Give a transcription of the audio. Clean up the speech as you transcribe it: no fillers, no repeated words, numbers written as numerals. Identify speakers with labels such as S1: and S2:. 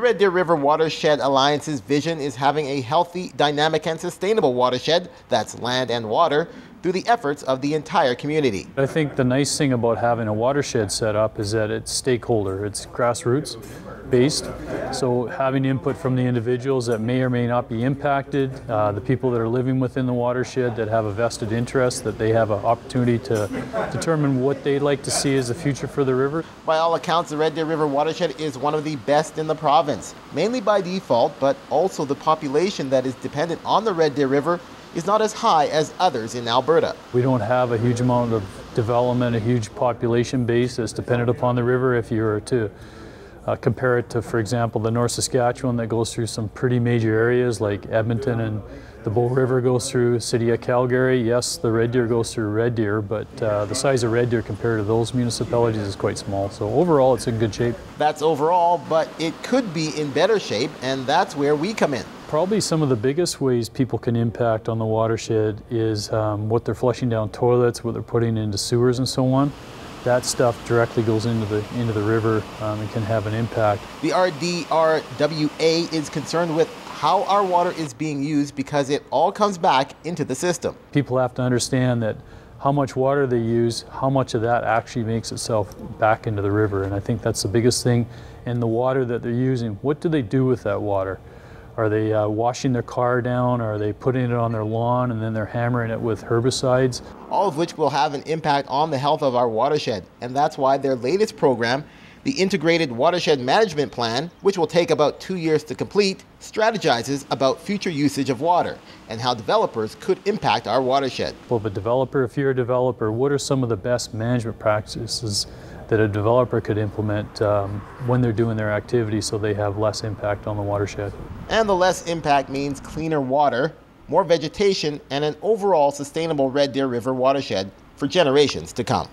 S1: The Red Deer River Watershed Alliance's vision is having a healthy, dynamic, and sustainable watershed, that's land and water, through the efforts of the entire community.
S2: I think the nice thing about having a watershed set up is that it's stakeholder, it's grassroots based. So having input from the individuals that may or may not be impacted, the people that are living within the watershed that have a vested interest, that they have an opportunity to determine what they'd like to see as the future for the river.
S1: By all accounts, the Red Deer River Watershed is one of the best in the province, mainly by default, but also the population that is dependent on the Red Deer River is not as high as others in Alberta.
S2: We don't have a huge amount of development, a huge population base that's dependent upon the river. If you were to compare it to, for example, the North Saskatchewan that goes through some pretty major areas like Edmonton, and the Bow River goes through the city of Calgary. Yes, the Red Deer goes through Red Deer, but the size of Red Deer compared to those municipalities is quite small. So overall, it's in good shape.
S1: That's overall, but it could be in better shape, and that's where we come in.
S2: Probably some of the biggest ways people can impact on the watershed is what they're flushing down toilets, what they're putting into sewers and so on. That stuff directly goes into the river and can have an impact.
S1: The RDRWA is concerned with how our water is being used because it all comes back into the system.
S2: People have to understand that how much water they use, how much of that actually makes itself back into the river. And I think that's the biggest thing. And the water that they're using, what do they do with that water? Are they washing their car down? Are they putting it on their lawn and then they're hammering it with herbicides?
S1: All of which will have an impact on the health of our watershed. And that's why their latest program, the Integrated Watershed Management Plan, which will take about 2 years to complete, strategizes about future usage of water and how developers could impact our watershed.
S2: Well, if you're a developer, what are some of the best management practices that a developer could implement when they're doing their activity so they have less impact on the watershed?
S1: And the less impact means cleaner water, more vegetation, and an overall sustainable Red Deer River watershed for generations to come.